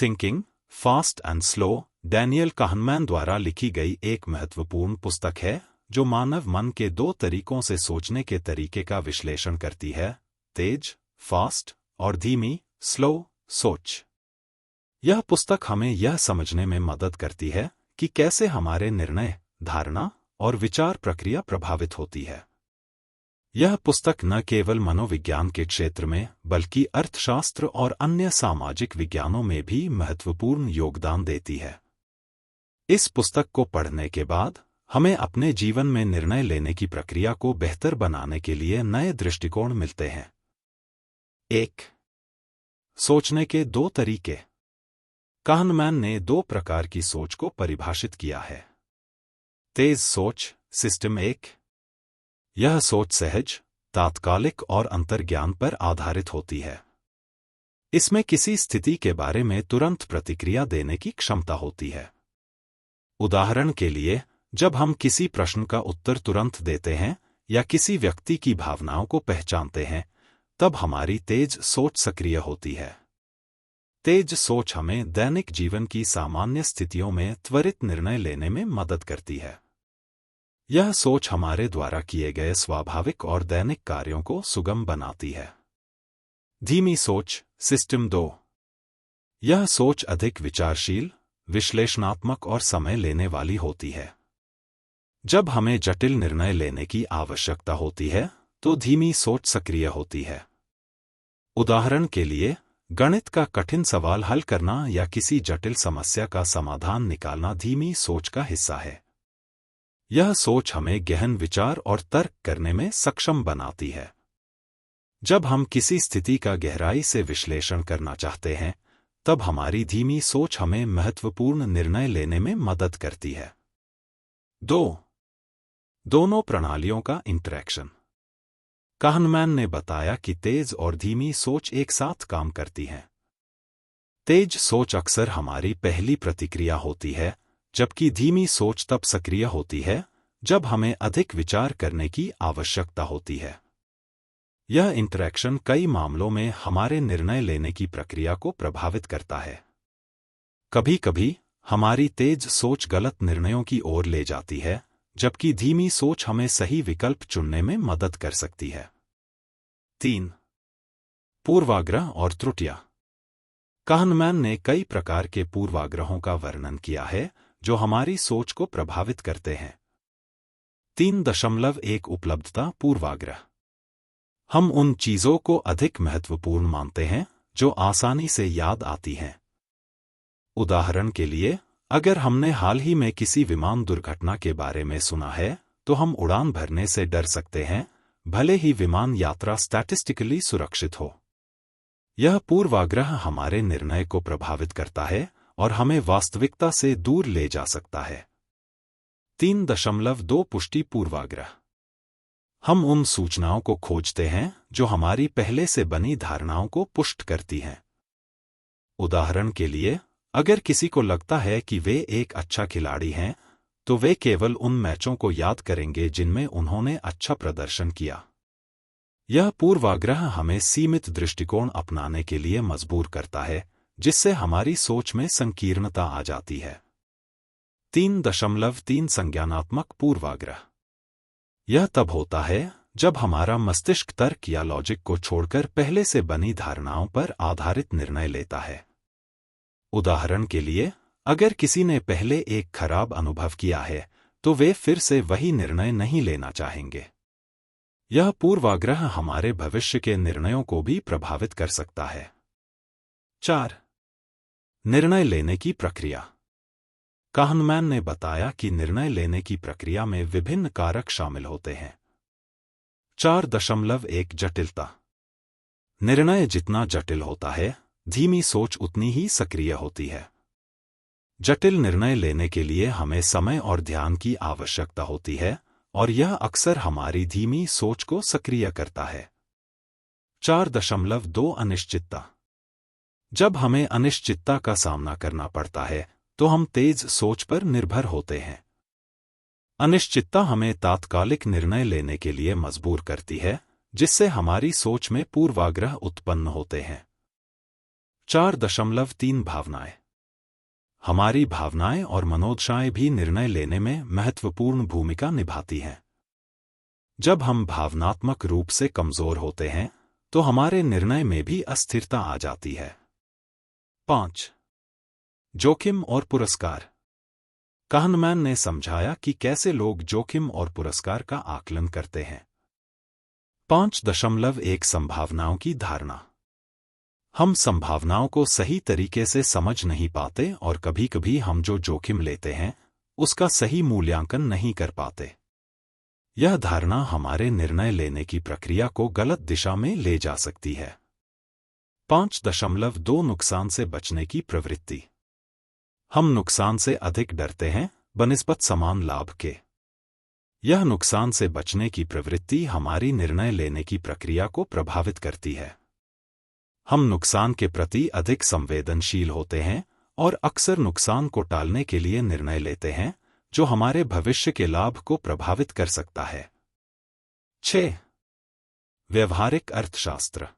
Thinking fast and slow Daniel kahneman द्वारा लिखी गई एक महत्वपूर्ण पुस्तक है जो मानव मन के दो तरीकों से सोचने के तरीके का विश्लेषण करती है, तेज फास्ट और धीमी स्लो सोच। यह पुस्तक हमें यह समझने में मदद करती है कि कैसे हमारे निर्णय, धारणा और विचार प्रक्रिया प्रभावित होती है। यह पुस्तक न केवल मनोविज्ञान के क्षेत्र में बल्कि अर्थशास्त्र और अन्य सामाजिक विज्ञानों में भी महत्वपूर्ण योगदान देती है। इस पुस्तक को पढ़ने के बाद हमें अपने जीवन में निर्णय लेने की प्रक्रिया को बेहतर बनाने के लिए नए दृष्टिकोण मिलते हैं। 1. सोचने के दो तरीके। kahneman ने दो प्रकार की सोच को परिभाषित किया है। तेज सोच सिस्टम 1। यह सोच सहज, तात्कालिक और अंतर्ज्ञान पर आधारित होती है। इसमें किसी स्थिति के बारे में तुरंत प्रतिक्रिया देने की क्षमता होती है। उदाहरण के लिए, जब हम किसी प्रश्न का उत्तर तुरंत देते हैं या किसी व्यक्ति की भावनाओं को पहचानते हैं, तब हमारी तेज सोच सक्रिय होती है। तेज सोच हमें दैनिक जीवन की सामान्य स्थितियों में त्वरित निर्णय लेने में मदद करती है। यह सोच हमारे द्वारा किए गए स्वाभाविक और दैनिक कार्यों को सुगम बनाती है। धीमी सोच सिस्टम 2। यह सोच अधिक विचारशील, विश्लेषणात्मक और समय लेने वाली होती है। जब हमें जटिल निर्णय लेने की आवश्यकता होती है, तो धीमी सोच सक्रिय होती है। उदाहरण के लिए, गणित का कठिन सवाल हल करना या किसी जटिल समस्या का समाधान निकालना धीमी सोच का हिस्सा है। यह सोच हमें गहन विचार और तर्क करने में सक्षम बनाती है। जब हम किसी स्थिति का गहराई से विश्लेषण करना चाहते हैं, तब हमारी धीमी सोच हमें महत्वपूर्ण निर्णय लेने में मदद करती है। 2. दोनों प्रणालियों का इंटरैक्शन। kahneman ने बताया कि तेज और धीमी सोच एक साथ काम करती हैं। तेज सोच अक्सर हमारी पहली प्रतिक्रिया होती है, जबकि धीमी सोच तब सक्रिय होती है जब हमें अधिक विचार करने की आवश्यकता होती है। यह इंटरैक्शन कई मामलों में हमारे निर्णय लेने की प्रक्रिया को प्रभावित करता है। कभी-कभी हमारी तेज सोच गलत निर्णयों की ओर ले जाती है, जबकि धीमी सोच हमें सही विकल्प चुनने में मदद कर सकती है। 3. पूर्वाग्रह और त्रुटियां। kahneman ने कई प्रकार के पूर्वाग्रहों का वर्णन किया है जो हमारी सोच को प्रभावित करते हैं। 3.1 उपलब्धता पूर्वाग्रह। हम उन चीजों को अधिक महत्वपूर्ण मानते हैं जो आसानी से याद आती हैं। उदाहरण के लिए, अगर हमने हाल ही में किसी विमान दुर्घटना के बारे में सुना है, तो हम उड़ान भरने से डर सकते हैं, भले ही विमान यात्रा स्टैटिस्टिकली सुरक्षित हो। यह पूर्वाग्रह हमारे निर्णय को प्रभावित करता है और हमें वास्तविकता से दूर ले जा सकता है। 3.2 पुष्टि पूर्वाग्रह। हम उन सूचनाओं को खोजते हैं जो हमारी पहले से बनी धारणाओं को पुष्ट करती हैं। उदाहरण के लिए, अगर किसी को लगता है कि वे एक अच्छा खिलाड़ी हैं, तो वे केवल उन मैचों को याद करेंगे जिनमें उन्होंने अच्छा प्रदर्शन किया। यह पूर्वाग्रह हमें सीमित दृष्टिकोण अपनाने के लिए मजबूर करता है, जिससे हमारी सोच में संकीर्णता आ जाती है। 3.3 संज्ञानात्मक पूर्वाग्रह। यह तब होता है जब हमारा मस्तिष्क तर्क या लॉजिक को छोड़कर पहले से बनी धारणाओं पर आधारित निर्णय लेता है। उदाहरण के लिए, अगर किसी ने पहले एक खराब अनुभव किया है, तो वे फिर से वही निर्णय नहीं लेना चाहेंगे। यह पूर्वाग्रह हमारे भविष्य के निर्णयों को भी प्रभावित कर सकता है। 4. निर्णय लेने की प्रक्रिया। kahneman ने बताया कि निर्णय लेने की प्रक्रिया में विभिन्न कारक शामिल होते हैं। 4.1 जटिलता। निर्णय जितना जटिल होता है, धीमी सोच उतनी ही सक्रिय होती है। जटिल निर्णय लेने के लिए हमें समय और ध्यान की आवश्यकता होती है, और यह अक्सर हमारी धीमी सोच को सक्रिय करता है। 4.2 अनिश्चितता। जब हमें अनिश्चितता का सामना करना पड़ता है, तो हम तेज सोच पर निर्भर होते हैं। अनिश्चितता हमें तात्कालिक निर्णय लेने के लिए मजबूर करती है, जिससे हमारी सोच में पूर्वाग्रह उत्पन्न होते हैं। 4.3 भावनाएं। हमारी भावनाएं और मनोदशाएं भी निर्णय लेने में महत्वपूर्ण भूमिका निभाती हैं। जब हम भावनात्मक रूप से कमजोर होते हैं तो हमारे निर्णय में भी अस्थिरता आ जाती है। 5. जोखिम और पुरस्कार। कहनमैन ने समझाया कि कैसे लोग जोखिम और पुरस्कार का आकलन करते हैं। 5.1 संभावनाओं की धारणा। हम संभावनाओं को सही तरीके से समझ नहीं पाते और कभी-कभी हम जो जोखिम लेते हैं उसका सही मूल्यांकन नहीं कर पाते। यह धारणा हमारे निर्णय लेने की प्रक्रिया को गलत दिशा में ले जा सकती है। 5.2 नुकसान से बचने की प्रवृत्ति। हम नुकसान से अधिक डरते हैं बनिस्बत समान लाभ के। यह नुकसान से बचने की प्रवृत्ति हमारी निर्णय लेने की प्रक्रिया को प्रभावित करती है। हम नुकसान के प्रति अधिक संवेदनशील होते हैं और अक्सर नुकसान को टालने के लिए निर्णय लेते हैं जो हमारे भविष्य के लाभ को प्रभावित कर सकता है। 6. व्यवहारिक अर्थशास्त्र।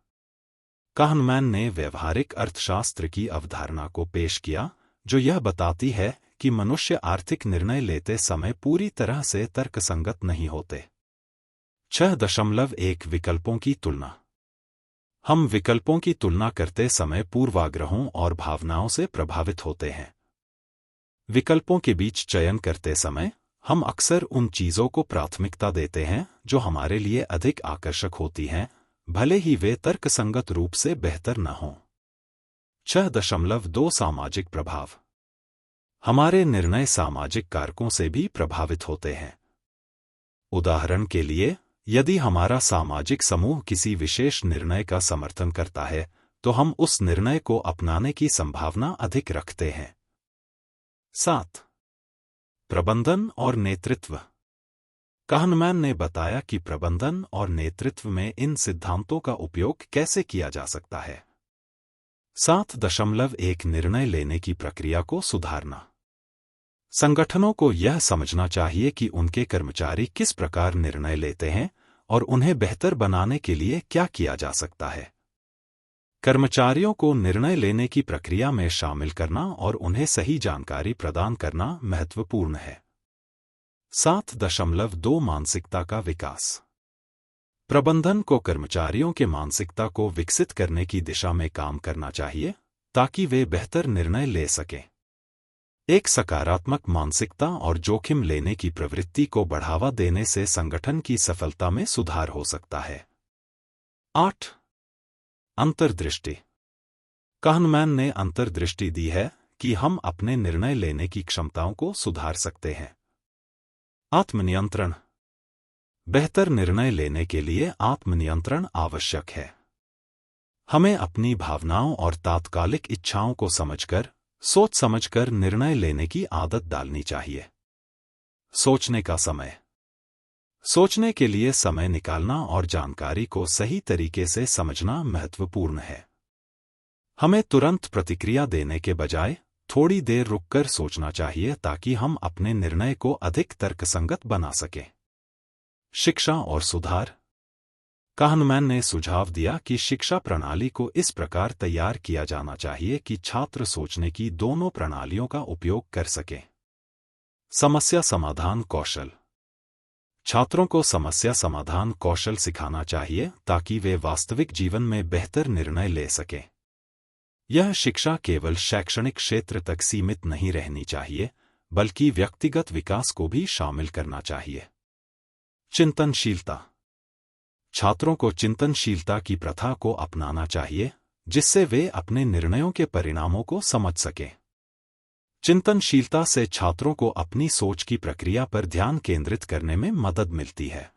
कहनमैन ने व्यवहारिक अर्थशास्त्र की अवधारणा को पेश किया जो यह बताती है कि मनुष्य आर्थिक निर्णय लेते समय पूरी तरह से तर्कसंगत नहीं होते। 6.1 विकल्पों की तुलना। हम विकल्पों की तुलना करते समय पूर्वाग्रहों और भावनाओं से प्रभावित होते हैं। विकल्पों के बीच चयन करते समय हम अक्सर उन चीजों को प्राथमिकता देते हैं जो हमारे लिए अधिक आकर्षक होती हैं, भले ही वे तर्कसंगत रूप से बेहतर न हों। 6.2 सामाजिक प्रभाव। हमारे निर्णय सामाजिक कारकों से भी प्रभावित होते हैं। उदाहरण के लिए, यदि हमारा सामाजिक समूह किसी विशेष निर्णय का समर्थन करता है तो हम उस निर्णय को अपनाने की संभावना अधिक रखते हैं। 7. प्रबंधन और नेतृत्व। कहनमैन ने बताया कि प्रबंधन और नेतृत्व में इन सिद्धांतों का उपयोग कैसे किया जा सकता है। 7.1 निर्णय लेने की प्रक्रिया को सुधारना। संगठनों को यह समझना चाहिए कि उनके कर्मचारी किस प्रकार निर्णय लेते हैं और उन्हें बेहतर बनाने के लिए क्या किया जा सकता है। कर्मचारियों को निर्णय लेने की प्रक्रिया में शामिल करना और उन्हें सही जानकारी प्रदान करना महत्वपूर्ण है। 7.2 मानसिकता का विकास। प्रबंधन को कर्मचारियों के मानसिकता को विकसित करने की दिशा में काम करना चाहिए ताकि वे बेहतर निर्णय ले सकें। एक सकारात्मक मानसिकता और जोखिम लेने की प्रवृत्ति को बढ़ावा देने से संगठन की सफलता में सुधार हो सकता है। 8. अंतर्दृष्टि। कहनमैन ने अंतर्दृष्टि दी है कि हम अपने निर्णय लेने की क्षमताओं को सुधार सकते हैं। आत्मनियंत्रण। बेहतर निर्णय लेने के लिए आत्मनियंत्रण आवश्यक है। हमें अपनी भावनाओं और तात्कालिक इच्छाओं को समझकर, सोच समझकर निर्णय लेने की आदत डालनी चाहिए। सोचने का समय। सोचने के लिए समय निकालना और जानकारी को सही तरीके से समझना महत्वपूर्ण है। हमें तुरंत प्रतिक्रिया देने के बजाय थोड़ी देर रुककर सोचना चाहिए ताकि हम अपने निर्णय को अधिक तर्कसंगत बना सकें। शिक्षा और सुधार। कहनमैन ने सुझाव दिया कि शिक्षा प्रणाली को इस प्रकार तैयार किया जाना चाहिए कि छात्र सोचने की दोनों प्रणालियों का उपयोग कर सकें। समस्या समाधान कौशल। छात्रों को समस्या समाधान कौशल सिखाना चाहिए ताकि वे वास्तविक जीवन में बेहतर निर्णय ले सकें। यह शिक्षा केवल शैक्षणिक क्षेत्र तक सीमित नहीं रहनी चाहिए, बल्कि व्यक्तिगत विकास को भी शामिल करना चाहिए। चिंतनशीलता। छात्रों को चिंतनशीलता की प्रथा को अपनाना चाहिए, जिससे वे अपने निर्णयों के परिणामों को समझ सकें। चिंतनशीलता से छात्रों को अपनी सोच की प्रक्रिया पर ध्यान केंद्रित करने में मदद मिलती है।